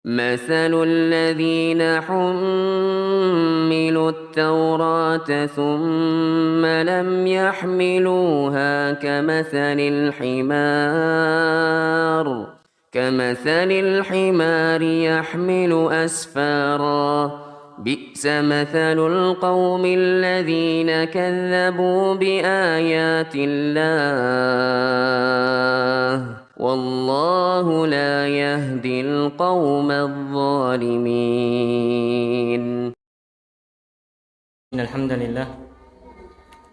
مثل الذين حملوا التوراة ثم لم يحملوها كمثل الحمار يحمل أسفارا بئس مثل القوم الذين كذبوا بآيات الله والله لا يهدي القوم الظالمين. إن الحمد لله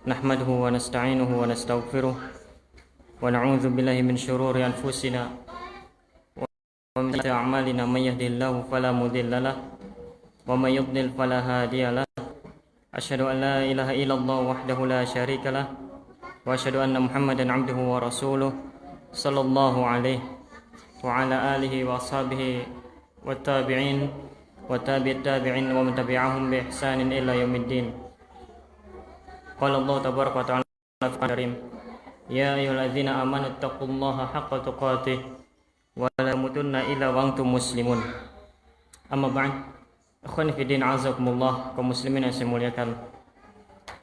نحمده ونستعينه ونستغفره ونعوذ بالله من شرور أنفسنا ومن سيئات أعمالنا من يهده الله فلا مضل له ومن يضلل فلا هادي له أشهد أن لا إله إلا الله وحده لا شريك له وأشهد أن محمدا عبده ورسوله صلى الله عليه وعلى آله وأصحابه والتابعين وتابع التابعين ومن تبعهم بإحسان إلى يوم الدين. قال الله تبارك وتعالى في الكريم يا أيها الذين آمنوا اتقوا الله حق تقاته ولا تموتن إلا وأنتم مسلمون. Amma ba'd. Ikhwani fi din azakumullah, kaum muslimin yang saya muliakan.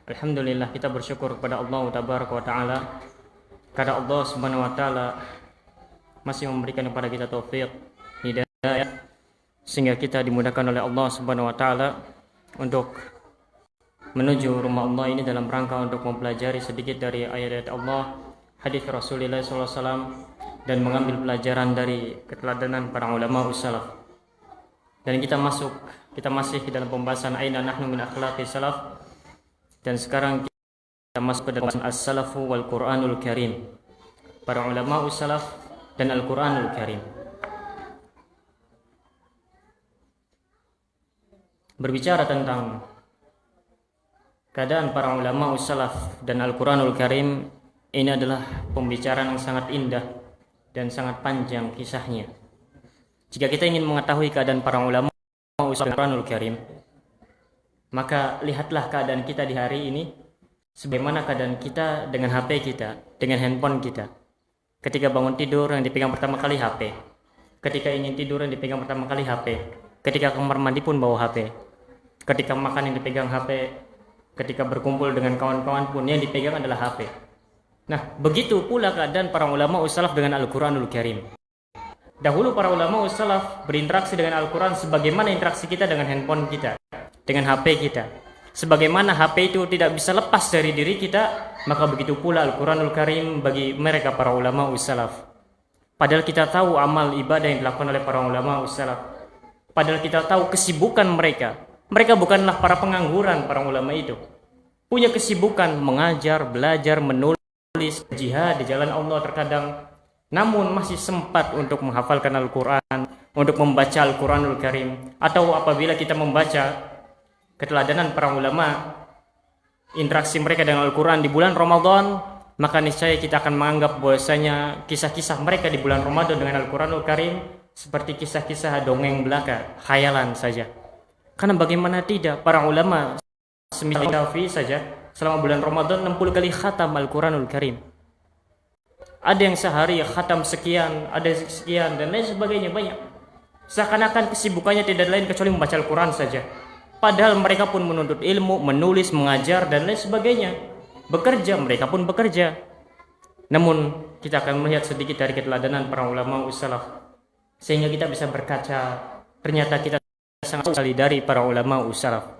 Alhamdulillah, kita bersyukur kepada Allah tabaraka wa taala karena Allah subhanahu wa taala masih memberikan kepada kita taufik, hidayah, sehingga kita dimudahkan oleh Allah subhanahu wa taala untuk menuju rumah Allah ini dalam rangka untuk mempelajari sedikit dari ayat-ayat Allah, hadis Rasulullah SAW, dan mengambil pelajaran dari keteladanan para ulama salaf. Dan kita masih di dalam pembahasan aina nahnu min akhlaqi salaf, dan sekarang kita masuk ke dalam as-salafu wal Qur'anul Karim, para ulama salaf dan Al-Qur'anul Karim. Berbicara tentang keadaan para ulama salaf dan Al-Qur'anul Karim, ini adalah pembicaraan yang sangat indah dan sangat panjang kisahnya. Jika kita ingin mengetahui keadaan para ulama salaf dan Al-Qur'anul Karim, maka lihatlah keadaan kita di hari ini, sebagaimana keadaan kita dengan HP kita, dengan handphone kita. Ketika bangun tidur yang dipegang pertama kali HP, ketika ingin tidur yang dipegang pertama kali HP, ketika kamar mandi pun bawa HP, ketika makan yang dipegang HP, ketika berkumpul dengan kawan-kawan pun yang dipegang adalah HP. Nah, begitu pula keadaan para ulama salaf dengan Al-Qur'anul Karim. Dahulu para ulama salaf berinteraksi dengan Al-Quran sebagaimana interaksi kita dengan handphone kita, dengan HP kita. Sebagaimana HP itu tidak bisa lepas dari diri kita, maka begitu pula Al-Quranul Karim bagi mereka para ulama salaf. Padahal kita tahu amal ibadah yang dilakukan oleh para ulama salaf. Padahal kita tahu kesibukan mereka. Mereka bukanlah para pengangguran, para ulama itu. Punya kesibukan mengajar, belajar, menulis, jihad di jalan Allah terkadang. Namun masih sempat untuk menghafalkan Al-Quran, untuk membaca Al-Quranul Karim. Atau apabila kita membaca keteladanan para ulama, interaksi mereka dengan Al-Quran di bulan Ramadan, maka niscaya kita akan menganggap bahwasanya kisah-kisah mereka di bulan Ramadan dengan Al-Quranul Karim seperti kisah-kisah dongeng belaka, khayalan saja. Karena bagaimana tidak, para ulama semisal Syafi'i saja selama bulan Ramadan 60 kali khatam Al-Quranul Karim. Ada yang sehari khatam sekian, ada sekian, dan lain sebagainya, banyak. Seakan-akan kesibukannya tidak lain kecuali membaca Al-Quran saja. Padahal mereka pun menuntut ilmu, menulis, mengajar, dan lain sebagainya. Bekerja, mereka pun bekerja. Namun kita akan melihat sedikit dari keteladanan para ulama salaf, sehingga kita bisa berkaca, ternyata kita sangat sekali dari para ulama salaf.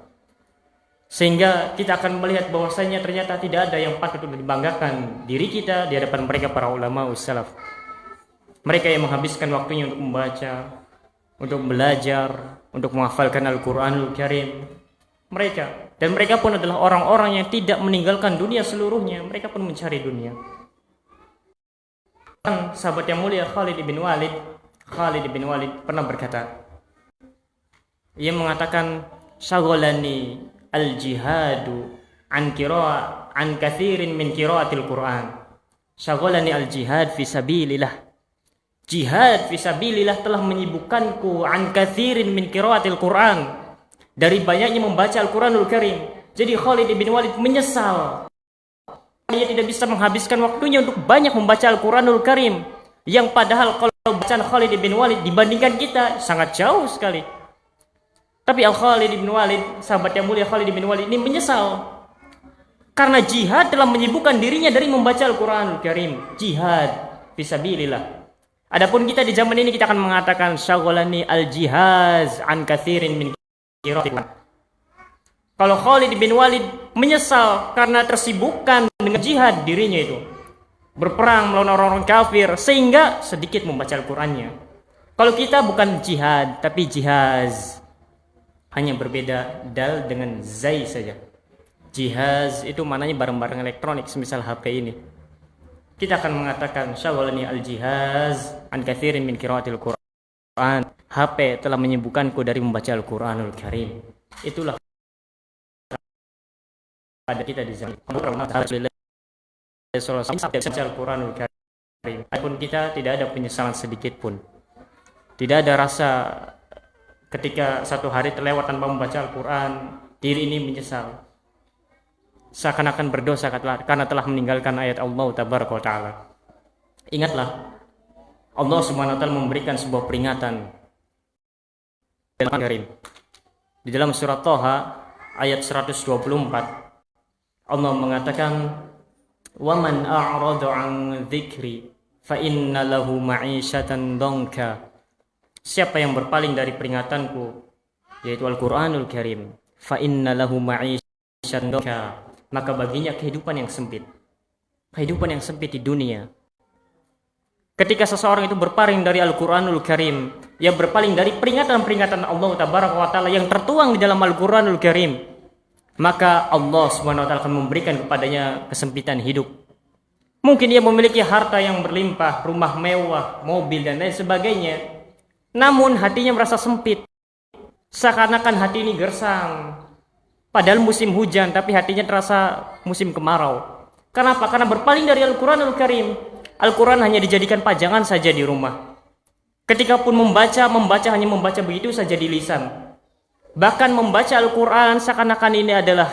Sehingga kita akan melihat bahwasanya ternyata tidak ada yang patut untuk dibanggakan diri kita di hadapan mereka para ulama salaf. Mereka yang menghabiskan waktunya untuk membaca, untuk belajar, untuk menghafalkan Al-Qur'anul Karim. Dan mereka pun adalah orang-orang yang tidak meninggalkan dunia seluruhnya, mereka pun mencari dunia. Sahabat yang mulia Khalid bin Walid pernah berkata, ia mengatakan, syaghalani al-jihadu an kathirin min qiraatil Qur'an. Syaghalani al-jihad fi sabilillah. Jihad fi sabilillah telah menyibukkanku an kathirin min qiraatil Qur'an, dari banyaknya membaca Al-Qur'anul Karim. Jadi Khalid bin Walid menyesal ia tidak bisa menghabiskan waktunya untuk banyak membaca Al-Qur'anul Karim, yang padahal kalau bacaan Khalid bin Walid dibandingkan kita sangat jauh sekali. Tapi Khalid bin Walid, sahabat yang mulia Khalid bin Walid ini menyesal karena jihad telah menyibukkan dirinya dari membaca Al-Qur'anul Karim. Jihad fisabilillah. Adapun kita di zaman ini kita akan mengatakan syaghalani al-jihaz an katsirin min qira'atin. Kalau Khalid bin Walid menyesal karena tersibukkan dengan jihad dirinya itu, berperang melawan orang-orang kafir sehingga sedikit membaca Al-Qur'annya. Kalau kita bukan jihad tapi jihaz, hanya berbeda dal dengan zai saja. Jihaz itu maknanya barang-barang elektronik semisal HP ini. Kita akan mengatakan syaghalani al-jihaz an katsirin min qira'atil Qur'an. HP telah menyibukkanku dari membaca Al-Qur'anul Karim. Itulah pada kita di zaman Al-Qur'anul Karim. Adapun kita tidak ada penyesalan sedikit pun. Tidak ada rasa ketika satu hari terlewat tanpa membaca Al-Quran, diri ini menyesal. Seakan-akan berdosa karena telah meninggalkan ayat Allah Tabaraka wa Ta'ala. Ingatlah, Allah Subhanahu wa Ta'ala memberikan sebuah peringatan dalam Al-Karim. Di dalam surat Thaha ayat 124, Allah mengatakan, "Waman a'rada 'an dzikri fa inna lahu ma'isyatan dhanka." Siapa yang berpaling dari peringatanku, yaitu Al-Qur'anul Karim, fa inna lahu ma'isyatan dhanka, maka baginya kehidupan yang sempit. Kehidupan yang sempit di dunia. Ketika seseorang itu berpaling dari Al-Qur'anul Karim, ia berpaling dari peringatan-peringatan Allah Tabaraka wa Ta'ala yang tertuang di dalam Al-Qur'anul Karim, maka Allah Subhanahu wa Ta'ala akan memberikan kepadanya kesempitan hidup. Mungkin dia memiliki harta yang berlimpah, rumah mewah, mobil dan lain sebagainya, namun hatinya merasa sempit. Seakan-akan hati ini gersang. Padahal musim hujan, tapi hatinya terasa musim kemarau. Kenapa? Karena berpaling dari Al-Qur'anul Karim. Al-Quran hanya dijadikan pajangan saja di rumah. Ketika pun membaca hanya membaca begitu saja di lisan. Bahkan membaca Al-Quran seakan-akan ini adalah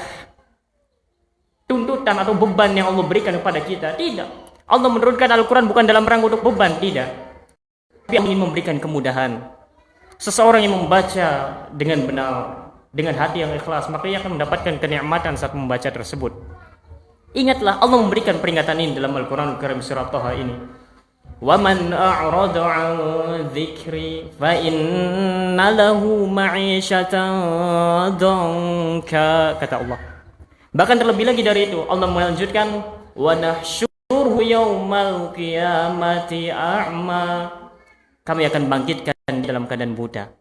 tuntutan atau beban yang Allah berikan kepada kita. Tidak. Allah menurunkan Al-Quran bukan dalam rangka untuk beban, tidak. Tapi ingin memberikan kemudahan. Seseorang yang membaca dengan benar, dengan hati yang ikhlas, maka ia akan mendapatkan kenikmatan saat membaca tersebut. Ingatlah, Allah memberikan peringatan ini dalam Al-Quran Al-Karim surat Thaha ini. وَمَنْ أَعْرَضَ عَنْ ذِكْرِي فَإِنَّ لَهُ مَعِيشَةً ضَنْكًا, kata Allah. Bahkan terlebih lagi dari itu, Allah melanjutkan, وَنَحْشُرْهُ يَوْمَ الْقِيَامَةِ أَعْمَى, kami akan bangkitkan dalam keadaan buta.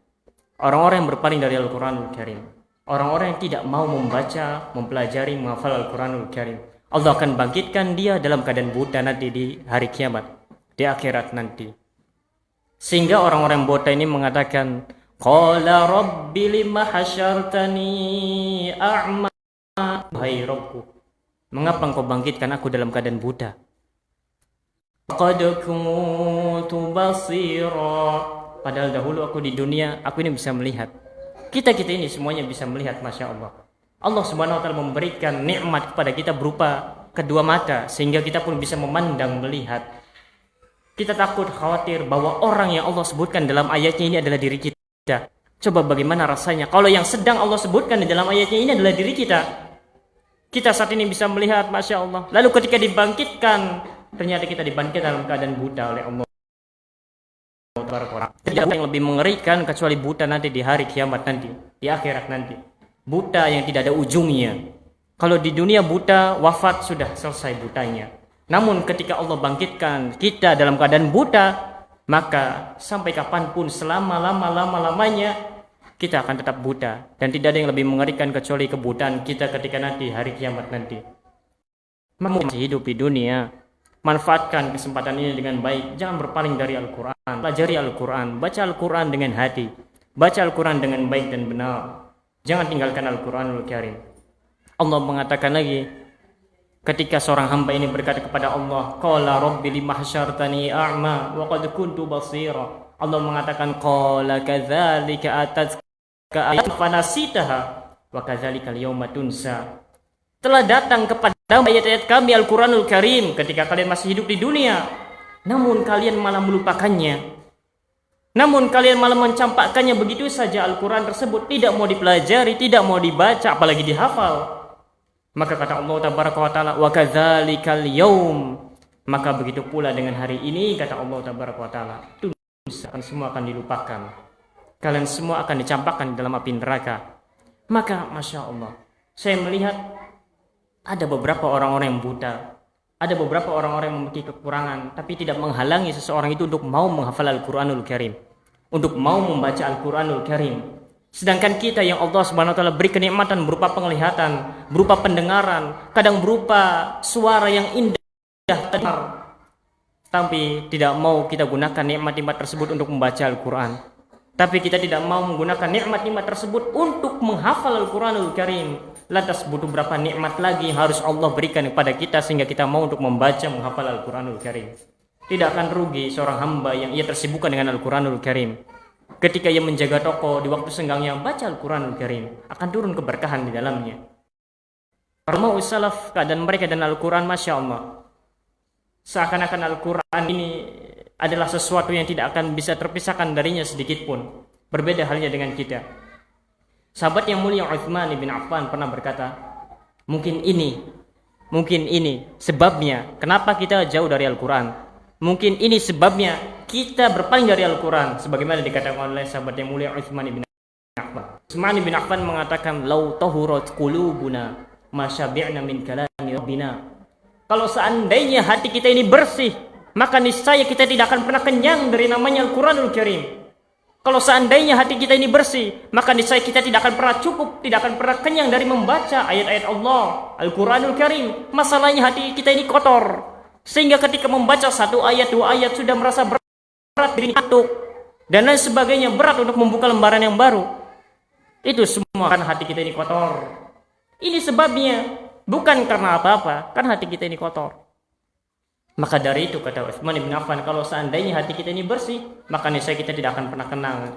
Orang-orang yang berpaling dari Al-Quranul Karim, orang-orang yang tidak mau membaca, mempelajari, menghafal Al-Quranul Karim, Allah akan bangkitkan dia dalam keadaan buta nanti di hari kiamat, di akhirat nanti. Sehingga orang-orang buta ini mengatakan, Qala Rabbi lima hasyartani a'ma, wahai Rabbku, mengapa engkau bangkitkan aku dalam keadaan buta? Qad kuntu basira, padahal dahulu aku di dunia, aku ini bisa melihat. Kita ini semuanya bisa melihat, Masya Allah. Allah Subhanahu wa Ta'ala memberikan nikmat kepada kita berupa kedua mata, sehingga kita pun bisa memandang, melihat. Kita takut, khawatir bahwa orang yang Allah sebutkan dalam ayatnya ini adalah diri kita. Coba bagaimana rasanya kalau yang sedang Allah sebutkan di dalam ayatnya ini adalah diri kita. Kita saat ini bisa melihat, Masya Allah. Lalu ketika dibangkitkan, ternyata kita dibangkitkan dalam keadaan buta oleh Allah. Tidak ada yang lebih mengerikan kecuali buta nanti di hari kiamat nanti, di akhirat nanti. Buta yang tidak ada ujungnya. Kalau di dunia buta, wafat sudah selesai butanya. Namun ketika Allah bangkitkan kita dalam keadaan buta, maka sampai kapanpun, selama-lamanya kita akan tetap buta. Dan tidak ada yang lebih mengerikan kecuali kebutaan kita ketika nanti hari kiamat nanti. Masih hidup di dunia, manfaatkan kesempatan ini dengan baik. Jangan berpaling dari Al-Quran. Pelajari Al-Quran. Baca Al-Quran dengan hati. Baca Al-Quran dengan baik dan benar. Jangan tinggalkan Al-Quranul Karim. Allah mengatakan lagi, ketika seorang hamba ini berkata kepada Allah, Qala Rabbi lima hasyartani a'ma wa qad kuntu basira. Allah mengatakan, Qala kadzalika atatka ayat fanasitaha wa kadzalika al-yawma tunsa. Telah datang kepada ayat-ayat kami Al-Quranul Karim ketika kalian masih hidup di dunia, namun kalian malah melupakannya. Namun kalian malah mencampakkannya begitu saja Al-Quran tersebut, tidak mau dipelajari, tidak mau dibaca, apalagi dihafal. Maka kata Allah Tabaraka wa Ta'ala, wa kadzalikal yaum, maka begitu pula dengan hari ini, kata Allah Tabaraka wa Ta'ala, itu semua akan dilupakan. Kalian semua akan dicampakkan di dalam api neraka. Maka Masya Allah, saya melihat ada beberapa orang-orang yang buta, ada beberapa orang-orang yang memiliki kekurangan, tapi tidak menghalangi seseorang itu untuk mau menghafal Al-Quranul Karim, untuk mau membaca Al-Quranul Karim. Sedangkan kita yang Allah Subhanahu wa Ta'ala beri kenikmatan berupa penglihatan, berupa pendengaran, kadang berupa suara yang indah terdengar, tapi tidak mau kita gunakan nikmat-nikmat tersebut untuk membaca Al-Quran. Tapi kita tidak mau menggunakan nikmat-nikmat tersebut untuk menghafal Al-Quranul Karim. Lantas butuh berapa nikmat lagi harus Allah berikan kepada kita sehingga kita mau untuk membaca, menghafal Al-Quranul Karim. Tidak akan rugi seorang hamba yang ia tersibukkan dengan Al-Quranul Karim. Ketika ia menjaga toko di waktu senggangnya baca Al-Quranul Karim, akan turun keberkahan di dalamnya. Para ulama salaf, keadaan mereka dan Al-Quran, Masya Allah, seakan-akan Al-Quran ini adalah sesuatu yang tidak akan bisa terpisahkan darinya sedikit pun. Berbeda halnya dengan kita. Sahabat yang mulia Utsman bin Affan pernah berkata, mungkin ini sebabnya kenapa kita jauh dari Al-Quran. Mungkin ini sebabnya kita berpaling dari Al-Quran. Sebagaimana dikatakan oleh sahabat yang mulia Utsman bin Affan. Utsman bin Affan mengatakan, lau tahurat qulubuna ma syabi'na min kalami rabbina. Kalau seandainya hati kita ini bersih, maka niscaya kita tidak akan pernah kenyang dari namanya Al-Quranul Karim. Kalau seandainya hati kita ini bersih, maka niscaya kita tidak akan pernah cukup, tidak akan pernah kenyang dari membaca ayat-ayat Allah, Al-Quranul Karim. Masalahnya hati kita ini kotor, sehingga ketika membaca satu ayat, dua ayat sudah merasa berat, diri ngantuk, dan lain sebagainya, berat untuk membuka lembaran yang baru. Itu semua karena hati kita ini kotor. Ini sebabnya, bukan karena apa-apa, karena hati kita ini kotor. Maka dari itu kata Utsman bin Affan, kalau seandainya hati kita ini bersih, maka niscaya kita tidak akan pernah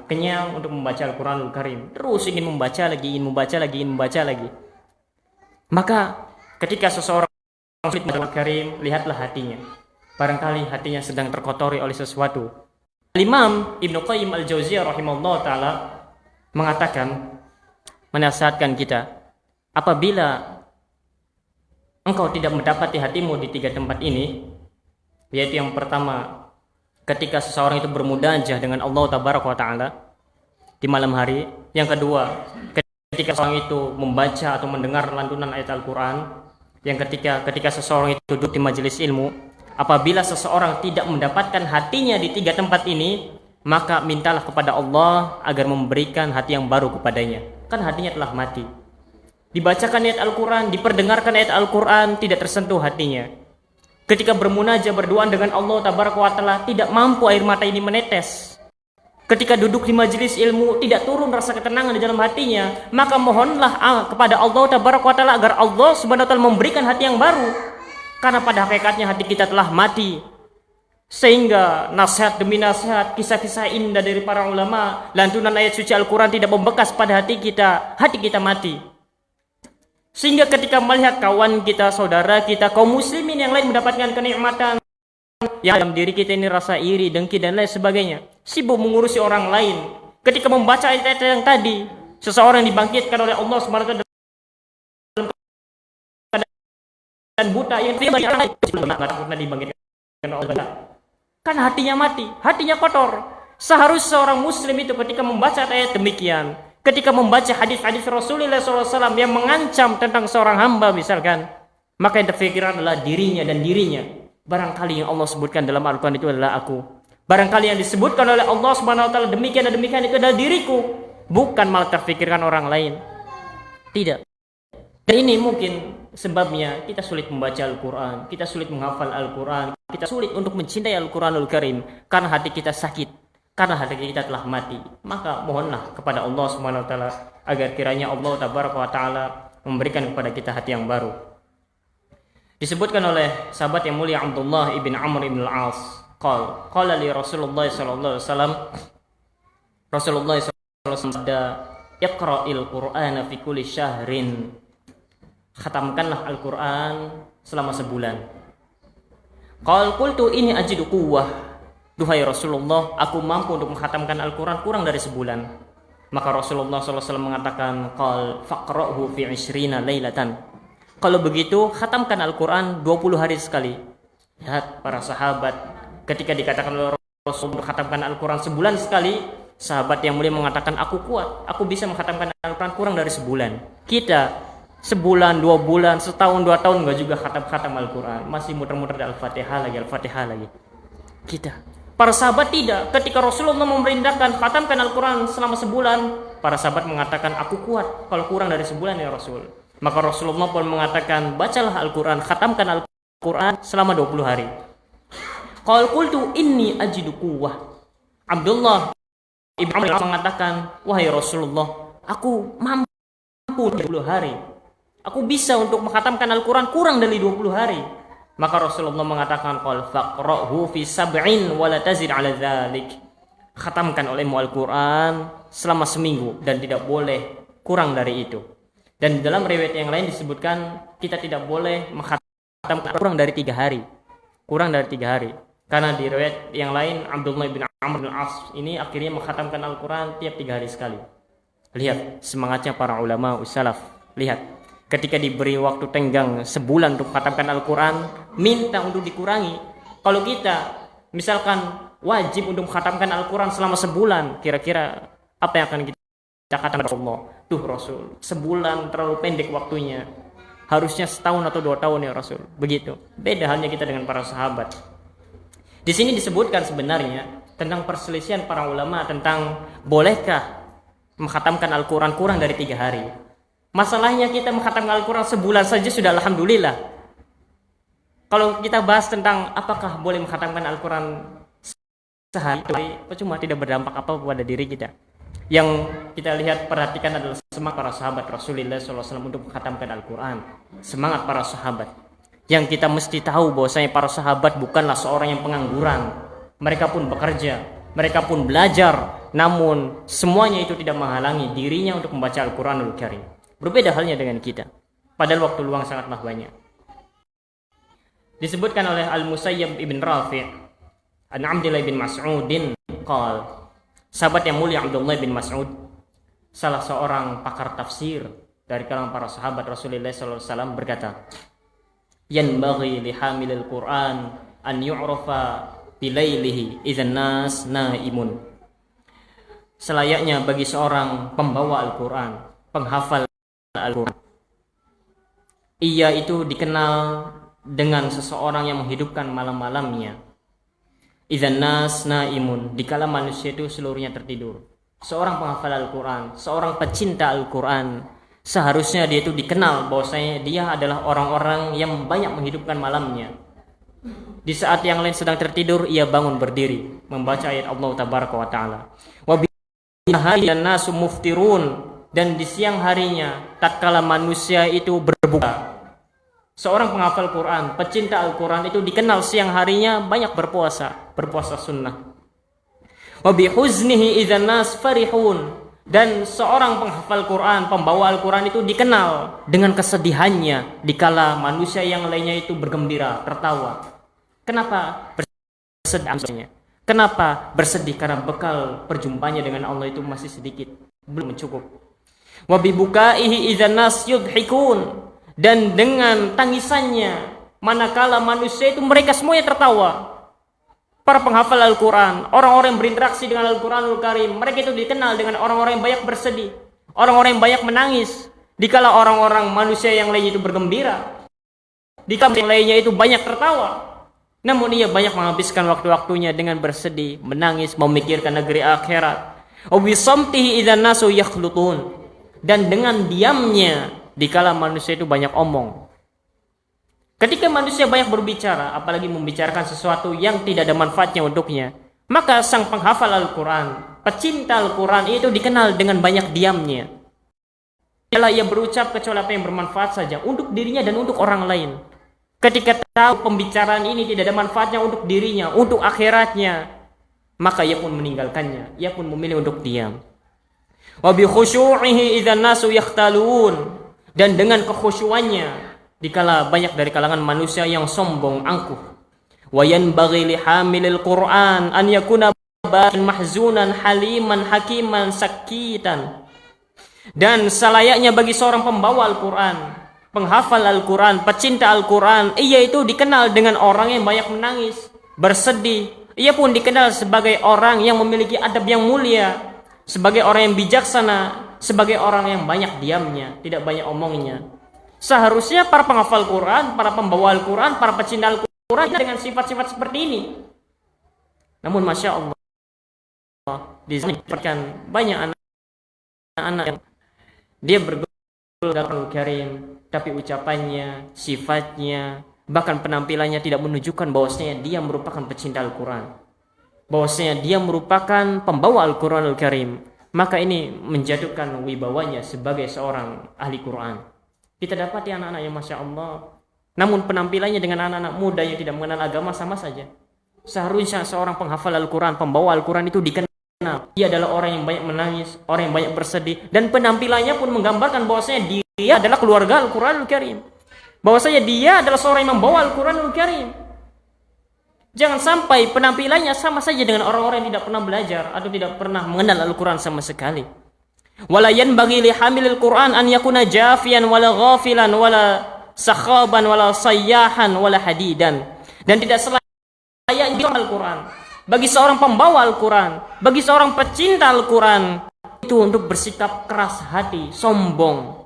kenyang untuk membaca Al-Quranul Karim. Terus ingin membaca lagi. Maka ketika seseorang sulit membaca Al-Quranul Karim, lihatlah hatinya. Barangkali hatinya sedang terkotori oleh sesuatu. Imam Ibnu Qayyim Al-Jauziyah rahimahullah ta'ala mengatakan, menasihatkan kita, apabila engkau tidak mendapati hatimu di tiga tempat ini, yaitu yang pertama, ketika seseorang itu bermunajah dengan Allah Tabaraka wa Ta'ala di malam hari. Yang kedua, ketika seseorang itu membaca atau mendengar lantunan ayat Al-Quran. Yang ketika seseorang itu duduk di majelis ilmu. Apabila seseorang tidak mendapatkan hatinya di tiga tempat ini, maka mintalah kepada Allah agar memberikan hati yang baru kepadanya. Kan hatinya telah mati. Dibacakan ayat Al-Quran, diperdengarkan ayat Al-Quran, tidak tersentuh hatinya. Ketika bermunajah berdoa dengan Allah Tabaraka wa Ta'ala, tidak mampu air mata ini menetes. Ketika duduk di majelis ilmu, tidak turun rasa ketenangan di dalam hatinya, maka mohonlah kepada Allah Tabaraka wa Ta'ala agar Allah Subhanahu wa Ta'ala memberikan hati yang baru. Karena pada hakikatnya hati kita telah mati. Sehingga nasihat demi nasihat, kisah-kisah indah dari para ulama, lantunan ayat suci Al-Quran tidak membekas pada hati kita mati. Sehingga ketika melihat kawan kita, saudara kita, kaum muslimin yang lain mendapatkan kenikmatan, yang dalam diri kita ini rasa iri, dengki, dan lain sebagainya, sibuk mengurusi orang lain. Ketika membaca ayat-ayat yang tadi, seseorang dibangkitkan oleh Allah SWT dalam keadaan buta, yang tidak pernah dibangkitkan oleh Allah. Karena hatinya mati, hatinya kotor. Seharusnya seorang muslim itu ketika membaca ayat demikian, ketika membaca hadis-hadis Rasulullah SAW yang mengancam tentang seorang hamba misalkan, maka yang terfikirkan adalah dirinya dan dirinya. Barangkali yang Allah sebutkan dalam Al-Quran itu adalah aku. Barangkali yang disebutkan oleh Allah Subhanahu wa Ta'ala demikian dan demikian itu adalah diriku. Bukan malah terfikirkan orang lain. Tidak. Dan ini mungkin sebabnya kita sulit membaca Al-Quran, kita sulit menghafal Al-Quran, kita sulit untuk mencintai Al-Quranul Karim karena hati kita sakit. Karena hati kita telah mati, maka mohonlah kepada Allah Subhanahu wa Ta'ala agar kiranya Allah Tabaraka wa Ta'ala memberikan kepada kita hati yang baru. Disebutkan oleh sahabat yang mulia Abdullah ibn Amr ibn al-As, qala li Rasulullah sallallahu alaihi wasallam, Rasulullah sallallahu alaihi wasallam, iqra'il Qur'ana fi kulli syahrin. Khatamkanlah Al-Quran selama sebulan. Qultu ini ajidu quwwah. "Duhai Rasulullah, aku mampu untuk menghatamkan Al-Quran kurang dari sebulan." Maka Rasulullah SAW mengatakan, "Qal faqra'hu fi 20 lailatan." Kalau begitu, khatamkan Al-Quran 20 hari sekali. Lihat para sahabat, ketika dikatakan oleh Rasulullah menghatamkan Al-Quran sebulan sekali, sahabat yang mulia mengatakan, "Aku kuat, aku bisa menghatamkan Al-Quran kurang dari sebulan." Kita sebulan, 2 bulan, setahun, 2 tahun nggak juga khatam Al-Quran, masih muter-muter di Al-Fatihah lagi. Kita, para sahabat tidak. Ketika Rasulullah memerintahkan khatamkan Al-Quran selama sebulan, para sahabat mengatakan, "Aku kuat kalau kurang dari sebulan ya Rasul." Maka Rasulullah pun mengatakan, "Bacalah Al-Quran, khatamkan Al-Quran selama 20 hari." Qal qultu inni ajidu quwwah. Abdullah Ibn Amr mengatakan, "Wahai Rasulullah, aku mampu 20 hari. Aku bisa untuk menghatamkan Al-Quran kurang dari 20 hari." Maka Rasulullah mengatakan, "Qal faqra'hu fi sab'in wa la tazid 'ala dzalik." Khatamkan olehmu Al-Quran selama seminggu dan tidak boleh kurang dari itu. Dan dalam riwayat yang lain disebutkan kita tidak boleh menghatamkan kurang dari 3 hari. Kurang dari 3 hari. Karena di riwayat yang lain Abdullah bin Amr bin As ini akhirnya menghatamkan Al-Quran tiap 3 hari sekali. Lihat semangatnya para ulama ussalaf. Lihat, ketika diberi waktu tenggang sebulan untuk menghatamkan Al-Quran, minta untuk dikurangi. Kalau kita misalkan wajib untuk menghatamkan Al-Quran selama sebulan, kira-kira apa yang akan kita katakan kepada Allah? "Tuh Rasul, sebulan terlalu pendek waktunya. Harusnya setahun atau 2 tahun ya Rasul." Begitu. Beda halnya kita dengan para sahabat. Di sini disebutkan sebenarnya tentang perselisihan para ulama tentang bolehkah menghatamkan Al-Quran kurang dari 3 hari. Masalahnya kita menghatamkan Al-Quran sebulan saja sudah alhamdulillah. Kalau kita bahas tentang apakah boleh menghatamkan Al-Quran sehari, cuma tidak berdampak apa pada diri kita. Yang kita lihat perhatikan adalah semangat para sahabat Rasulullah SAW untuk menghatamkan Al-Quran. Semangat para sahabat. Yang kita mesti tahu bahwasanya para sahabat bukanlah seorang yang pengangguran. Mereka pun bekerja, mereka pun belajar, namun semuanya itu tidak menghalangi dirinya untuk membaca Al-Quranul Karim. Berbeda halnya dengan kita. Padahal waktu luang sangatlah banyak. Disebutkan oleh Al-Musayyab ibn Rafi' an Abdullah bin Mas'udin qal, sahabat yang mulia Abdullah bin Mas'ud, salah seorang pakar tafsir dari kalangan para sahabat Rasulullah SAW berkata, "Yanbaghi lihamilil Qur'an an yu'rafa bilailihi idzan nas naimun." Selayaknya bagi seorang pembawa Al-Quran, penghafal Al-Quran, ia itu dikenal dengan seseorang yang menghidupkan malam-malamnya. Idzan nas naimun, dikala manusia itu seluruhnya tertidur. Seorang penghafal Al-Quran, seorang pecinta Al-Quran, seharusnya dia itu dikenal bahwasanya dia adalah orang-orang yang banyak menghidupkan malamnya. Di saat yang lain sedang tertidur, ia bangun berdiri membaca ayat Allah Tabaraka wa Ta'ala. Wa bihi nasu muftirun, dan di siang harinya tatkala manusia itu berbuka. Seorang penghafal Quran, pecinta Al-Quran itu dikenal siang harinya banyak berpuasa sunnah. Wa bihuznihi idzan nas farihun, dan seorang penghafal Quran, pembawa Al-Quran itu dikenal dengan kesedihannya dikala manusia yang lainnya itu bergembira, tertawa. Kenapa bersedih? Kenapa bersedih? Karena bekal perjumpaannya dengan Allah itu masih sedikit, belum cukup. Wa bibukaihi idzan nas yudhikun, dan dengan tangisannya manakala manusia itu mereka semuanya tertawa. Para penghafal Al-Quran, orang-orang yang berinteraksi dengan Al-Quranul Karim, mereka itu dikenal dengan orang-orang yang banyak bersedih, orang-orang yang banyak menangis. Dikala orang-orang manusia yang lainnya itu bergembira, dikala yang lainnya itu banyak tertawa, namun ia banyak menghabiskan waktu-waktunya dengan bersedih, menangis, memikirkan negeri akhirat. Wabisamtihi idzan nasu yakhlutun, dan dengan diamnya dikala manusia itu banyak omong. Ketika manusia banyak berbicara, apalagi membicarakan sesuatu yang tidak ada manfaatnya untuknya, maka sang penghafal Al-Quran, pecinta Al-Quran itu dikenal dengan banyak diamnya. Tidaklah ia berucap kecuali apa yang bermanfaat saja untuk dirinya dan untuk orang lain. Ketika tahu pembicaraan ini tidak ada manfaatnya untuk dirinya, untuk akhiratnya, maka ia pun meninggalkannya, ia pun memilih untuk diam. Wa bi khusyu'ihi idzan nasu yakhtalun, dan dengan kekhusyuannya dikala banyak dari kalangan manusia yang sombong, angkuh. Wa yanbaghi li hamilil Qur'an an yakuna mahzunan haliman hakiman sakitan. Dan selayaknya bagi seorang pembawa Al-Quran, penghafal Al-Quran, pecinta Al-Quran, ia itu dikenal dengan orang yang banyak menangis, bersedih. Ia pun dikenal sebagai orang yang memiliki adab yang mulia, sebagai orang yang bijaksana, sebagai orang yang banyak diamnya, tidak banyak omongnya. Seharusnya para penghafal Quran, para pembawa Al-Quran, para pecinta Al-Quran dengan sifat-sifat seperti ini. Namun Masya Allah, di sini banyak anak-anak yang dia bergaul dalam Al-Quran Karim, tapi ucapannya, sifatnya, bahkan penampilannya tidak menunjukkan bahwasanya dia merupakan pecinta Al-Quran, bahwasanya dia merupakan pembawa Al-Quran Al-Karim. Maka ini menjatuhkan wibawanya sebagai seorang ahli Quran. Kita dapati anak-anak yang Masya Allah, namun penampilannya dengan anak-anak muda yang tidak mengenal agama sama saja. Seharusnya seorang penghafal Al-Quran, pembawa Al-Quran itu dikenal. Dia adalah orang yang banyak menangis, orang yang banyak bersedih, dan penampilannya pun menggambarkan bahwasanya dia adalah keluarga Al-Quran Al-Karim, bahwasanya dia adalah seorang yang membawa Al-Quran Al-Karim. Jangan sampai penampilannya sama saja dengan orang-orang yang tidak pernah belajar atau tidak pernah mengenal Al-Quran sama sekali. Wala yanbaghi li hamilil Quran an yakuna jafiyan wala ghafilan wala sakhaban wala sayyahan wala hadidan. Dan tidak selayaknya Al-Quran bagi seorang pembawa Al-Quran, bagi seorang pecinta Al-Quran itu untuk bersikap keras hati, sombong.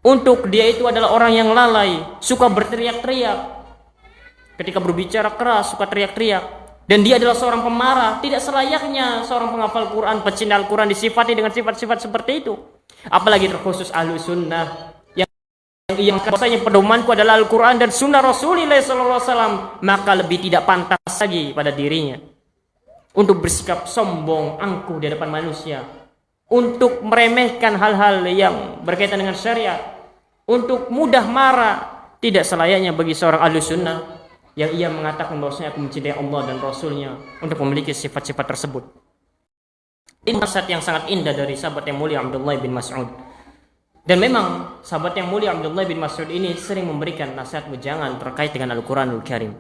Untuk dia itu adalah orang yang lalai, suka berteriak-teriak. Ketika berbicara keras, suka teriak-teriak. Dan dia adalah seorang pemarah. Tidak selayaknya seorang penghafal Quran, pecinta Al-Quran disifati dengan sifat-sifat seperti itu. Apalagi terkhusus ahlu sunnah yang bahwasanya pedomanku adalah Al-Quran dan sunnah Rasulullah SAW, maka lebih tidak pantas lagi pada dirinya untuk bersikap sombong, angkuh di hadapan manusia, untuk meremehkan hal-hal yang berkaitan dengan syariat, untuk mudah marah. Tidak selayaknya bagi seorang ahlu sunnah yang ia mengatakan bahwasanya aku mencintai Allah dan Rasulnya untuk memiliki sifat-sifat tersebut. Ini nasihat yang sangat indah dari sahabat yang mulia Abdullah bin Mas'ud. Dan memang sahabat yang mulia Abdullah bin Mas'ud ini sering memberikan nasihat wejangan terkait dengan Al-Quranul Karim.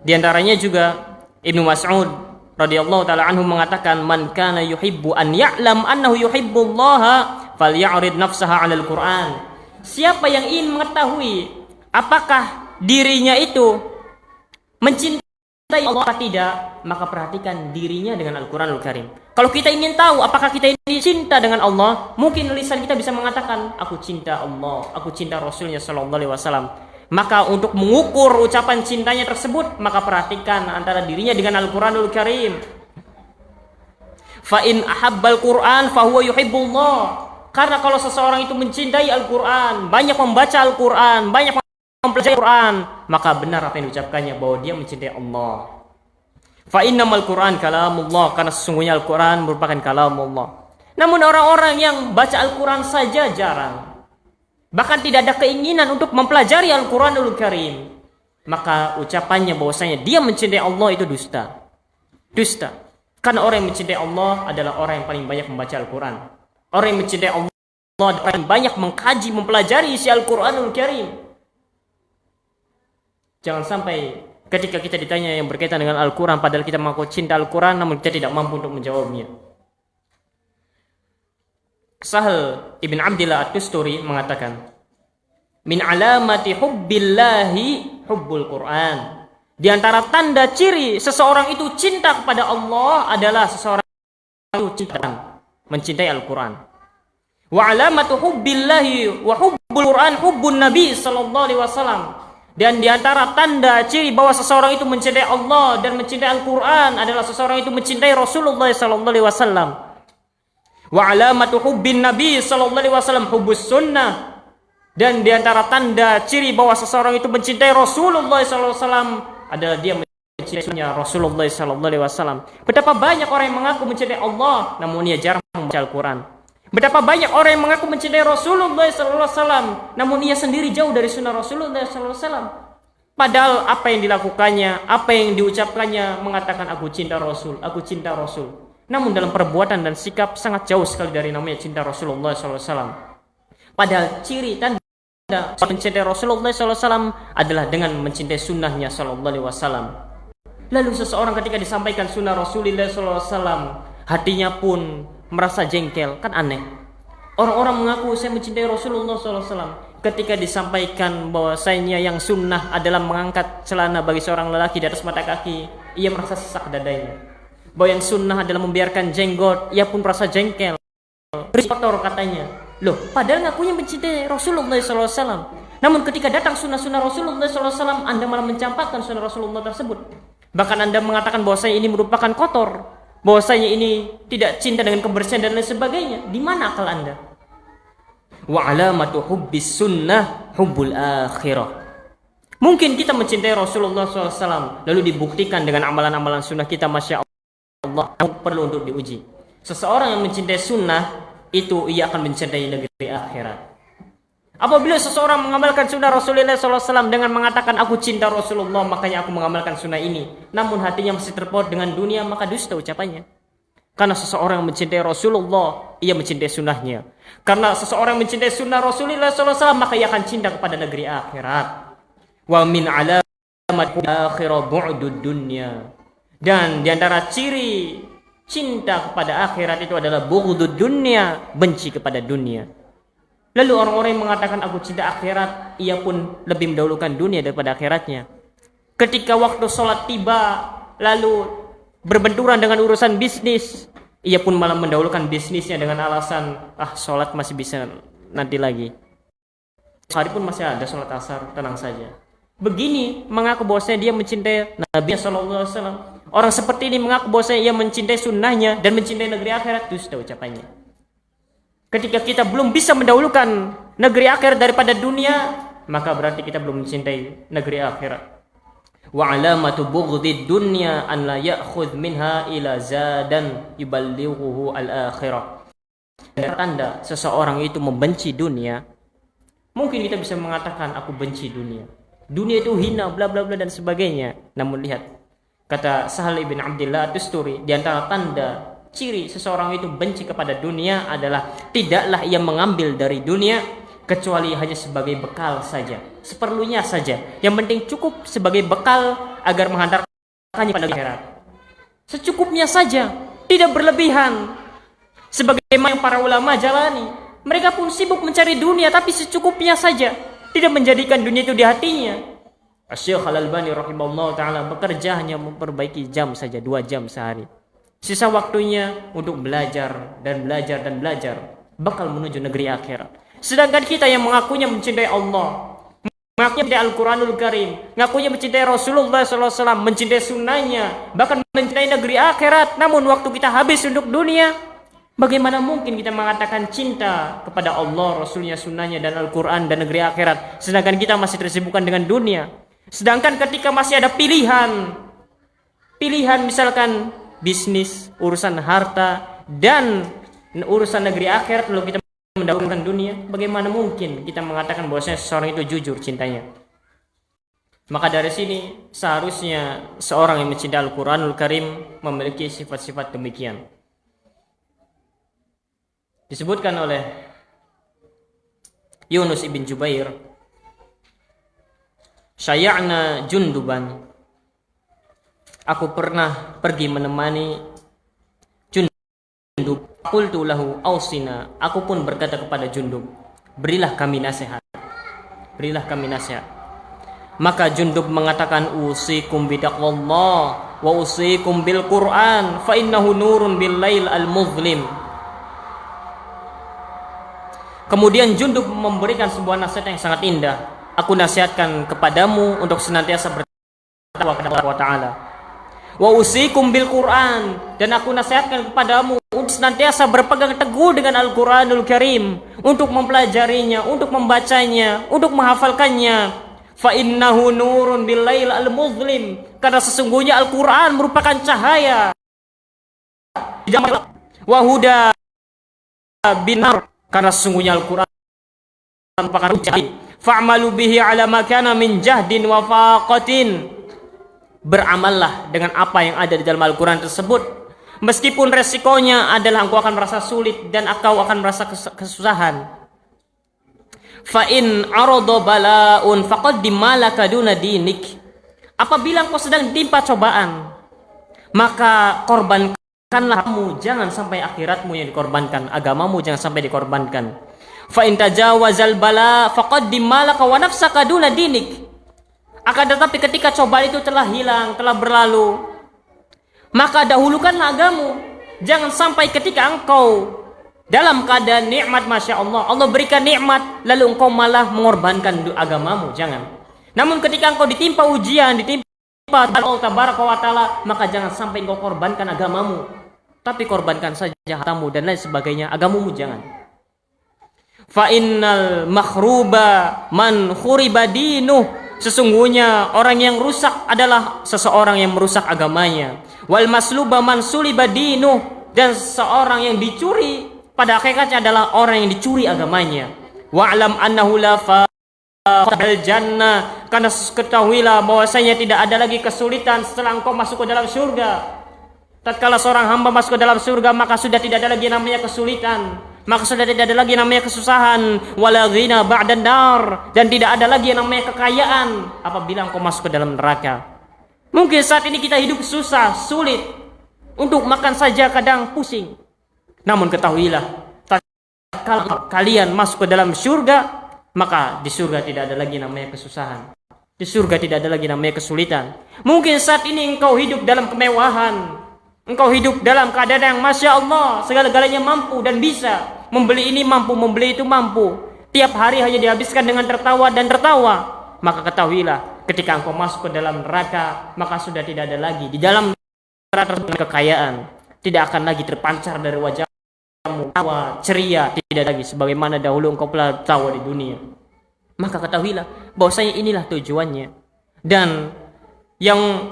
Di antaranya juga Ibnu Mas'ud radhiyallahu taala anhu mengatakan, "Man kana yuhibbu an ya'lam annahu yuhibbullaha falya'rid nafsaha 'alal Qur'an." Siapa yang ingin mengetahui apakah dirinya itu mencintai Allah atau tidak, maka perhatikan dirinya dengan Al-Quranul Karim. Kalau kita ingin tahu apakah kita ini cinta dengan Allah, mungkin lisan kita bisa mengatakan, aku cinta Allah, aku cinta Rasulnya Sallallahu Alaihi Wasallam. Maka untuk mengukur ucapan cintanya tersebut, maka perhatikan antara dirinya dengan Al-Quranul Karim. Fa in ahabbal Quran fahuwa yuhibbullah. Karena kalau seseorang itu mencintai Al-Quran, banyak membaca Al-Quran, banyak mempelajari Al-Quran, maka benar apa yang diucapkannya bahwa dia mencintai Allah. Fa innamal Quran kalamullah, karena sesungguhnya Al-Quran merupakan kalamullah. Namun orang-orang yang baca Al-Quran saja jarang, bahkan tidak ada keinginan untuk mempelajari Al-Quranul Karim, maka ucapannya bahwasanya dia mencintai Allah itu dusta. Dusta. Karena orang yang mencintai Allah adalah orang yang paling banyak membaca Al-Quran. Orang yang mencintai Allah adalah orang yang banyak mengkaji, mempelajari isi Al-Quranul Karim. Jangan sampai ketika kita ditanya yang berkaitan dengan Al-Quran, padahal kita mengaku cinta Al-Quran, namun kita tidak mampu untuk menjawabnya. Sahal ibn Abdillah At-Tusturi mengatakan, min alamati hubbillahi hubbul Quran. Di antara tanda ciri seseorang itu cinta kepada Allah adalah seseorang itu mencintai Al-Quran. Wa alamatu hubbillahi wa hubbul Quran hubbun Nabi sallallahu alaihi wasallam. Dan di antara tanda ciri bahwa seseorang itu mencintai Allah dan mencintai Al-Quran adalah seseorang itu mencintai Rasulullah sallallahu alaihi wasallam. Wa alamatu hubbin Nabi sallallahu alaihi wasallam hubbus sunnah. Dan di antara tanda ciri bahwa seseorang itu mencintai Rasulullah sallallahu alaihi wasallam adalah dia mencintai sunnah Rasulullah sallallahu alaihi wasallam. Betapa banyak orang yang mengaku mencintai Allah namun ia jarang membaca Al-Quran. Betapa banyak orang yang mengaku mencintai Rasulullah SAW, namun ia sendiri jauh dari sunnah Rasulullah SAW. Padahal apa yang dilakukannya, apa yang diucapkannya mengatakan aku cinta Rasul, aku cinta Rasul. Namun dalam perbuatan dan sikap sangat jauh sekali dari namanya cinta Rasulullah SAW. Padahal ciri tanda mencintai Rasulullah SAW adalah dengan mencintai sunnahnya Sallallahu Alaihi Wasallam. Lalu seseorang ketika disampaikan sunnah Rasulullah SAW, hatinya pun merasa jengkel, kan aneh. Orang-orang mengaku saya mencintai Rasulullah SAW, ketika disampaikan bahwasanya yang sunnah adalah mengangkat celana bagi seorang lelaki di atas mata kaki, ia merasa sesak dadanya. Bahwa yang sunnah adalah membiarkan jenggot, ia pun merasa jengkel. Kotor katanya. Loh, padahal ngakunya mencintai Rasulullah SAW. Namun ketika datang sunnah-sunnah Rasulullah SAW, Anda malah mencampakkan sunnah Rasulullah tersebut. Bahkan Anda mengatakan bahwasanya ini merupakan kotor, bahwasanya ini tidak cinta dengan kebersihan dan lain sebagainya. Di mana akal Anda? Wa alamatu hubbis sunnah hubbul akhirah. Mungkin kita mencintai Rasulullah SAW lalu dibuktikan dengan amalan-amalan sunnah kita, masya Allah, perlu untuk diuji. Seseorang yang mencintai sunnah itu ia akan mencintai negeri akhirat. Apabila seseorang mengamalkan sunnah Rasulullah SAW dengan mengatakan aku cinta Rasulullah, makanya aku mengamalkan sunnah ini, namun hatinya masih terpaut dengan dunia, maka dusta ucapannya. Karena seseorang yang mencintai Rasulullah, ia mencintai sunnahnya. Karena seseorang yang mencintai sunnah Rasulullah SAW, maka ia akan cinta kepada negeri akhirat. Wa min alamat akhirah bu'dud dunya. Dan diantara ciri cinta kepada akhirat itu adalah bughdud dunya, benci kepada dunia. Lalu orang-orang yang mengatakan aku cinta akhirat, ia pun lebih mendahulukan dunia daripada akhiratnya. Ketika waktu sholat tiba, lalu berbenturan dengan urusan bisnis, ia pun malah mendahulukan bisnisnya dengan alasan sholat masih bisa nanti lagi. Hari pun masih ada sholat asar, tenang saja. Begini mengaku bahwasanya dia mencintai Nabi SAW. Orang seperti ini mengaku bahwasanya ia mencintai sunnahnya dan mencintai negeri akhirat, dusta ucapannya. Ketika kita belum bisa mendahulukan negeri akhirat daripada dunia, maka berarti kita belum mencintai negeri akhirat. Wa alamatu bughdid dunya an la ya'khudh minha ila zadan yuballighuhu al-akhirah. Tanda seseorang itu membenci dunia, mungkin kita bisa mengatakan aku benci dunia. Dunia itu hina, bla bla bla dan sebagainya. Namun lihat, kata Sahal ibn Abdillah Ad-Dusturi, di antara tanda ciri seseorang itu benci kepada dunia adalah tidaklah ia mengambil dari dunia kecuali hanya sebagai bekal saja, seperlunya saja. Yang penting cukup sebagai bekal agar menghantarkannya pada akhirat. Secukupnya saja, tidak berlebihan. Sebagaimana yang para ulama jalani, mereka pun sibuk mencari dunia tapi secukupnya saja, tidak menjadikan dunia itu di hatinya. Syekh Al-Albani rahimahullah ta'ala bekerja hanya memperbaiki jam saja, 2 jam sehari. Sisa waktunya untuk belajar dan belajar dan belajar, bakal menuju negeri akhirat. Sedangkan kita yang mengakunya mencintai Allah, mengakunya mencintai Al-Quranul Karim, mengakunya mencintai Rasulullah SAW, mencintai sunnahnya, bahkan mencintai negeri akhirat, namun waktu kita habis untuk dunia, bagaimana mungkin kita mengatakan cinta kepada Allah, Rasulnya, sunnahnya, dan Al-Quran dan negeri akhirat, sedangkan kita masih tersibukkan dengan dunia. Sedangkan ketika masih ada pilihan misalkan bisnis, urusan harta, dan urusan negeri akhirat, lalu kita mendahulukan dunia, bagaimana mungkin kita mengatakan bahwasanya seseorang itu jujur cintanya? Maka dari sini seharusnya seorang yang mencintai Al-Quranul Karim memiliki sifat-sifat demikian. Disebutkan oleh Yunus ibn Jubair, Syaya'na junduban, aku pernah pergi menemani Jundub. Qultu lahu ausina, aku pun berkata kepada Jundub, berilah kami nasihat. Maka Jundub mengatakan, usikum bitaqwallah wa usikum bil Qur'an fa innahu nurun bil lail al muzlim. Kemudian Jundub memberikan sebuah nasihat yang sangat indah. Aku nasihatkan kepadamu untuk senantiasa bertakwa kepada Allah Ta'ala. Wa usikum bil Quran, dan aku nasihatkan kepadamu untuk senantiasa berpegang teguh dengan Al-Quranul Karim, untuk mempelajarinya, untuk membacanya, untuk menghafalkannya. Fa innahu nurun bil lail al muzlim, karena sesungguhnya Al-Quran merupakan cahaya. Wa huda binar, karena sesungguhnya Al-Quran merupakan cahaya. Fa'malu bihi ala ma kana min jahdin wa faqatin, beramallah dengan apa yang ada di dalam Al-Quran tersebut, meskipun resikonya adalah engkau akan merasa sulit dan engkau akan merasa kesusahan. Fa in arada bala'un faqaddim ma laka duna dinik. Apabila engkau sedang ditimpa cobaan, maka korbankanlah kamu, jangan sampai akhiratmu yang dikorbankan, agamamu jangan sampai dikorbankan. Fa in tajawazal bala faqaddim ma laka wa nafsaka duna dinik. Akan tetapi ketika cobaan itu telah hilang, telah berlalu, maka dahulukanlah agamamu. Jangan sampai ketika engkau dalam keadaan nikmat, Masya Allah, Allah berikan nikmat, lalu engkau malah mengorbankan agamamu. Jangan. Namun ketika engkau ditimpa ujian, ditimpa Allah Tabaraka wa Ta'ala, maka jangan sampai engkau korbankan agamamu. Tapi korbankan saja hartamu dan lain sebagainya, agamamu jangan. Fa innal makhruba man khuriba dinuh. Sesungguhnya orang yang rusak adalah seseorang yang merusak agamanya. Wal masluba man suliba dinuh. Dan seorang yang dicuri pada hakikatnya adalah orang yang dicuri agamanya. Wa'lam annahu la faqal jannah, karena ketahuilah bahwasanya tidak ada lagi kesulitan setelah engkau masuk ke dalam surga. Tatkala seorang hamba masuk ke dalam surga, maka sudah tidak ada lagi namanya kesulitan, maka sudah tidak ada lagi namanya kesusahan. Wala ghina ba'dan nar, dan tidak ada lagi yang namanya kekayaan apabila engkau masuk ke dalam neraka. Mungkin saat ini kita hidup susah, sulit, untuk makan saja kadang pusing. Namun ketahuilah, kalau kalian masuk ke dalam surga, maka di surga tidak ada lagi namanya kesusahan. Di surga tidak ada lagi namanya kesulitan. Mungkin saat ini engkau hidup dalam kemewahan, engkau hidup dalam keadaan yang Masya Allah, segala-galanya mampu dan bisa. Membeli ini mampu, membeli itu mampu. Tiap hari hanya dihabiskan dengan tertawa dan tertawa. Maka ketahuilah, ketika engkau masuk ke dalam neraka, maka sudah tidak ada lagi di dalam kekayaan, tidak akan lagi terpancar dari wajahmu tawa ceria, tidak lagi sebagaimana dahulu engkau pernah tawa di dunia. Maka ketahuilah bahwasanya inilah tujuannya. Dan yang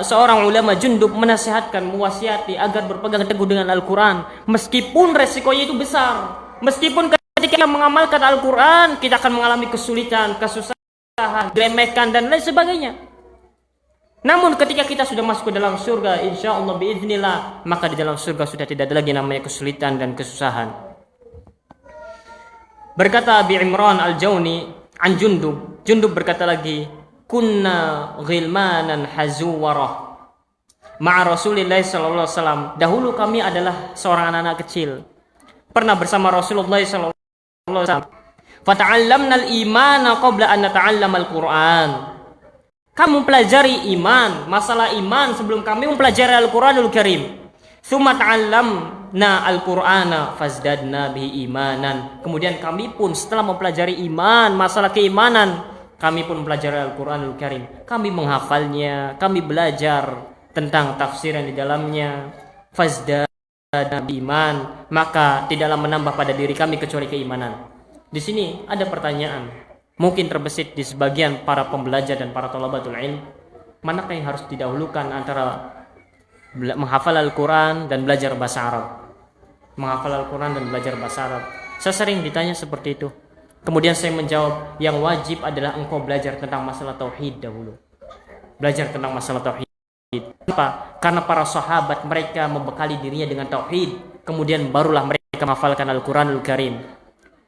seorang ulama Jundub menasihatkan, mewasiati agar berpegang teguh dengan Al-Quran, meskipun resikonya itu besar, meskipun ketika kita mengamalkan Al-Quran kita akan mengalami kesulitan, kesusahan, diremehkan dan lain sebagainya. Namun ketika kita sudah masuk ke dalam surga, insya Allah biiznillah, maka di dalam surga sudah tidak ada lagi namanya kesulitan dan kesusahan. Berkata Abi Imran Al-Jawni an Jundub, Jundub berkata lagi, kunna ghilmanan hazuwarah ma'a Rasulillah sallallahu alaihi wasallam. Dahulu kami adalah seorang anak-anak kecil, pernah bersama Rasulullah sallallahu alaihi wasallam. Fata'allamna al-imana qabla an nata'allama al-Qur'an. Kami mempelajari iman, masalah iman sebelum kami mempelajari Al-Quranul Karim. Tsumma ta'allamna al-Qur'ana fazdadna bihi imanan. Kemudian kami pun setelah mempelajari iman, masalah keimanan, kami pun mempelajari Al-Quranul Karim. Kami menghafalnya, kami belajar tentang tafsir yang di dalamnya. Fazdadna bihi iman, maka tidaklah menambah pada diri kami kecuali keimanan. Di sini ada pertanyaan mungkin terbesit di sebagian para pembelajar dan para thalabatul ilm, manakah yang harus didahulukan antara menghafal Al-Quran dan belajar bahasa Arab? Menghafal Al-Quran dan belajar bahasa Arab. Saya sering ditanya seperti itu. Kemudian saya menjawab, yang wajib adalah engkau belajar tentang masalah tauhid dahulu. Belajar tentang masalah tauhid. Kenapa? Karena para sahabat mereka membekali dirinya dengan tauhid, kemudian barulah mereka menghafalkan Al-Quranul Karim.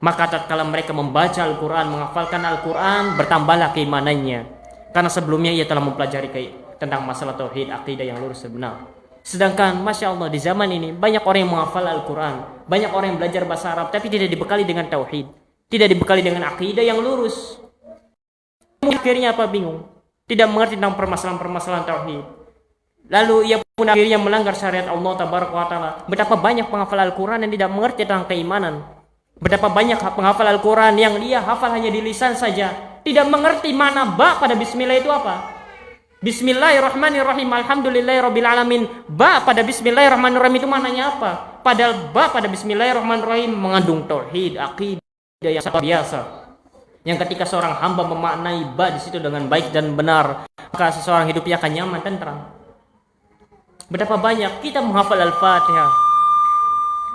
Maka tatkala mereka membaca Al-Quran, menghafalkan Al-Quran, bertambahlah keimanannya. Karena sebelumnya ia telah mempelajari tentang masalah tauhid, akidah yang lurus dan benar. Sedangkan Masya Allah di zaman ini banyak orang yang menghafal Al-Quran, banyak orang yang belajar bahasa Arab, tapi tidak dibekali dengan tauhid, tidak dibekali dengan akidah yang lurus. Akhirnya apa? Bingung, tidak mengerti tentang permasalahan-permasalahan tauhid. Lalu ia pun akhirnya melanggar syariat Allah Tabaraka wa Ta'ala. Betapa banyak penghafal Al-Quran yang tidak mengerti tentang keimanan. Betapa banyak penghafal Al-Quran yang dia hafal hanya di lisan saja, tidak mengerti mana ba pada bismillah itu apa. Bismillahirrahmanirrahim, alhamdulillahirabbil alamin. Ba pada bismillahirrahmanirrahim itu maknanya apa? Padahal ba pada bismillahirrahmanirrahim mengandung tauhid, akidah yang sangat biasa. Yang ketika seorang hamba memaknai ba di situ dengan baik dan benar, maka seseorang hidupnya akan nyaman, tentram. Betapa banyak kita menghafal Al-Fatihah,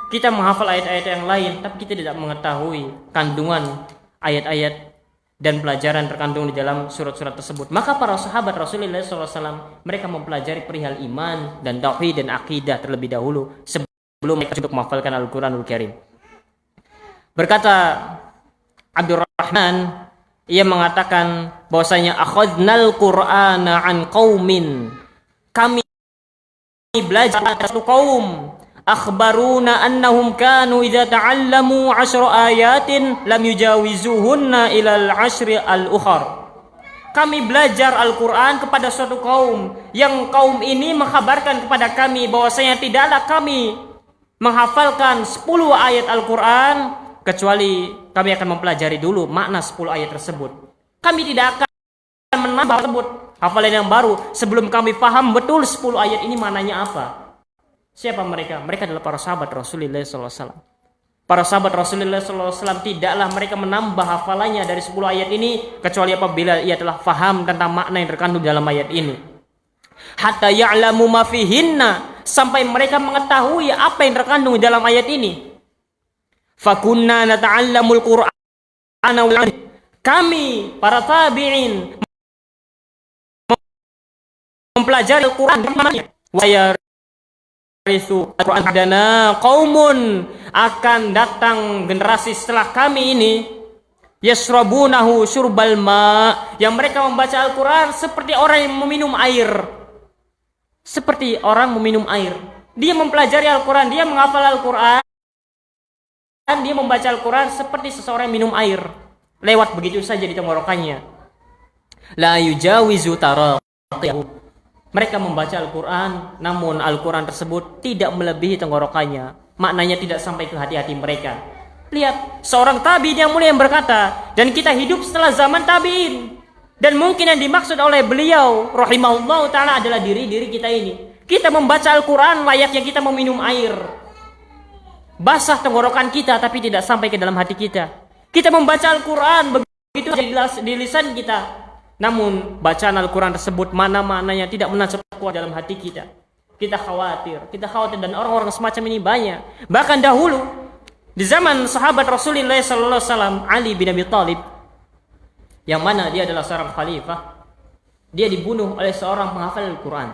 kita menghafal ayat-ayat yang lain, tapi kita tidak mengetahui kandungan ayat-ayat dan pelajaran terkandung di dalam surat-surat tersebut. Maka para sahabat Rasulullah SAW, mereka mempelajari perihal iman dan tauhid dan akidah terlebih dahulu sebelum mereka untuk menghafalkan Al-Quranul Karim. Berkata Abdurrahman, ia mengatakan bahwasanya akhadnal Qur'ana an qaumin, kami belajar dari satu kaum, akhbaruna annahum kanu idza ta'allamu 10 ayatin lam yujawizuhunna ilal 10 al-ukhar. Kami belajar Al-Quran kepada suatu kaum, yang kaum ini mengkabarkan kepada kami bahwasanya tidaklah kami menghafalkan 10 ayat Al-Quran kecuali kami akan mempelajari dulu makna 10 ayat tersebut. Kami tidak akan menambah tersebut hafalan yang baru sebelum kami paham betul 10 ayat ini maknanya apa. Siapa mereka? Mereka adalah para sahabat Rasulullah SAW. Para sahabat Rasulullah SAW tidaklah mereka menambah hafalannya dari 10 ayat ini kecuali apabila ia telah faham tentang makna yang terkandung dalam ayat ini. Hatta ya'lamu ma fihinna, sampai mereka mengetahui apa yang terkandung di dalam ayat ini. Fakunna nata'allamul Qur'ana wal, kami para tabi'in mempelajari Al-Quran wa yarithu Al-Quran dana qaumun, akan datang generasi setelah kami ini yasrabunahu syurbal ma, yang mereka membaca Al-Quran seperti orang yang meminum air. Seperti orang meminum air. Dia mempelajari Al-Quran, dia menghafal Al-Quran, dia membaca Al-Quran seperti seseorang yang minum air, lewat begitu saja di tenggorokannya. La yujawizu taraqiyahu, mereka membaca Al-Quran, namun Al-Quran tersebut tidak melebihi tenggorokannya, maknanya tidak sampai ke hati-hati mereka. Lihat, seorang tabi'in yang mulia yang berkata, dan kita hidup setelah zaman tabi'in, dan mungkin yang dimaksud oleh beliau rahimahullah ta'ala adalah diri kita ini. Kita membaca Al-Quran layaknya kita meminum air, basah tenggorokan kita tapi tidak sampai ke dalam hati kita. Kita membaca Al-Quran begitu di lisan kita, namun bacaan Al-Quran tersebut mana-mananya tidak menancap kuat dalam hati kita. Kita khawatir dan orang-orang semacam ini banyak. Bahkan dahulu di zaman sahabat Rasulullah SAW, Ali bin Abi Thalib, yang mana dia adalah seorang khalifah, dia dibunuh oleh seorang penghafal Al-Quran.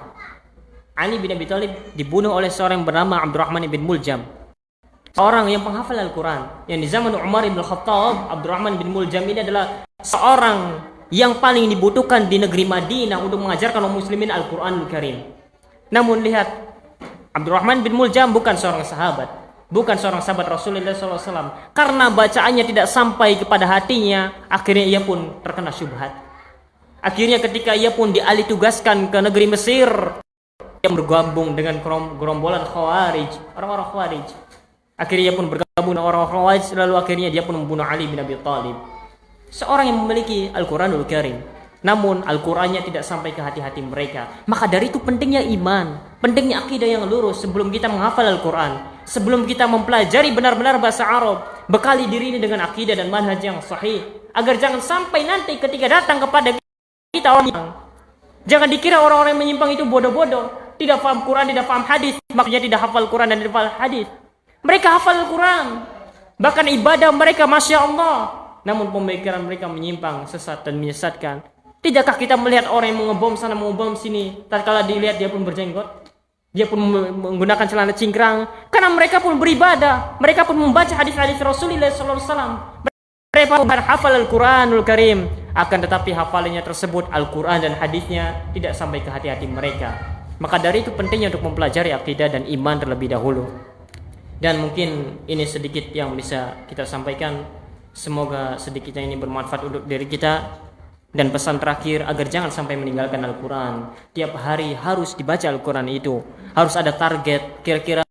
Ali bin Abi Thalib dibunuh oleh seorang yang bernama Abdurrahman bin Muljam, seorang yang penghafal Al-Quran. Yang di zaman Umar bin Khattab, Abdurrahman bin Muljam ini adalah seorang yang paling dibutuhkan di negeri Madinah untuk mengajarkan kaum muslimin Al-Quranul Karim. Namun lihat, Abdurrahman bin Muljam bukan seorang sahabat, bukan seorang sahabat Rasulullah SAW. Karena bacaannya tidak sampai kepada hatinya, akhirnya ia pun terkena syubhat. Akhirnya ketika ia pun dialih tugaskan ke negeri Mesir, ia bergabung dengan gerombolan Khawarij, orang-orang Khawarij. Akhirnya ia pun bergabung dengan orang Khawarij, lalu akhirnya dia pun membunuh Ali bin Abi Thalib. Seorang yang memiliki Al-Quranul Karim, namun Al-Qurannya tidak sampai ke hati-hati mereka. Maka dari itu pentingnya iman, pentingnya akidah yang lurus sebelum kita menghafal Al-Quran, sebelum kita mempelajari benar-benar bahasa Arab. Bekali diri ini dengan akidah dan manhaj yang sahih, agar jangan sampai nanti ketika datang kepada kita orang yang, jangan dikira orang-orang yang menyimpang itu bodoh-bodoh, tidak paham Quran, tidak paham hadis, makanya tidak hafal Quran dan tidak hafal hadis. Mereka hafal Al-Quran, bahkan ibadah mereka Masya Allah, namun pemikiran mereka menyimpang, sesat dan menyesatkan. Tidakkah kita melihat orang yang mengebom sana, mengebom sini, tatkala dilihat dia pun berjenggot, dia pun menggunakan celana cingkrang, karena mereka pun beribadah, mereka pun membaca hadis-hadis Rasulullah SAW. Mereka pun hafal Al-Quranul Karim, akan tetapi hafalannya tersebut, Al-Quran dan hadisnya tidak sampai ke hati-hati mereka. Maka dari itu pentingnya untuk mempelajari akidah dan iman terlebih dahulu. Dan mungkin ini sedikit yang bisa kita sampaikan. Semoga sedikitnya ini bermanfaat untuk diri kita. Dan pesan terakhir, agar jangan sampai meninggalkan Al-Quran. Tiap hari harus dibaca Al-Quran itu. Harus ada target, kira-kira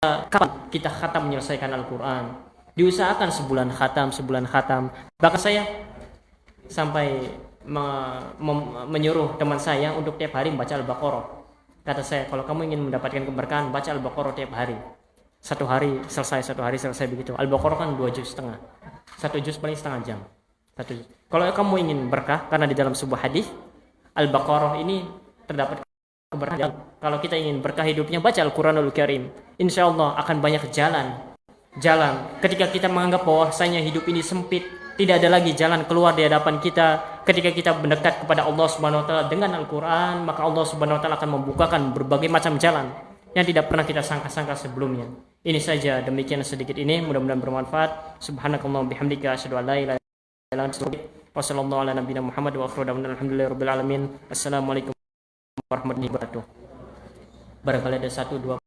kapan kita khatam menyelesaikan Al-Quran. Diusahakan sebulan khatam. Bahkan saya sampai menyuruh teman saya untuk tiap hari membaca Al-Baqarah. Kata saya, kalau kamu ingin mendapatkan keberkahan, baca Al-Baqarah tiap hari. Satu hari selesai begitu. Al-Baqarah kan 2 juz setengah. 1 juz paling setengah jam. 1 juz. Kalau kamu ingin berkah, karena di dalam sebuah hadis Al-Baqarah ini terdapat keberkahan. Kalau kita ingin berkah hidupnya, baca Al-Quranul Karim. Insya Allah akan banyak jalan. Ketika kita menganggap bahwasanya hidup ini sempit, tidak ada lagi jalan keluar di hadapan kita. Ketika kita mendekat kepada Allah Subhanahu wa taala dengan Al-Quran, maka Allah Subhanahu wa taala akan membukakan berbagai macam jalan yang tidak pernah kita sangka-sangka sebelumnya. Ini saja, demikian sedikit ini, mudah-mudahan bermanfaat. Subhanakallahumma bihamdika asyhadu an la ilaha Wassalamualaikum warahmatullahi wabarakatuh. Barangkali ada satu dua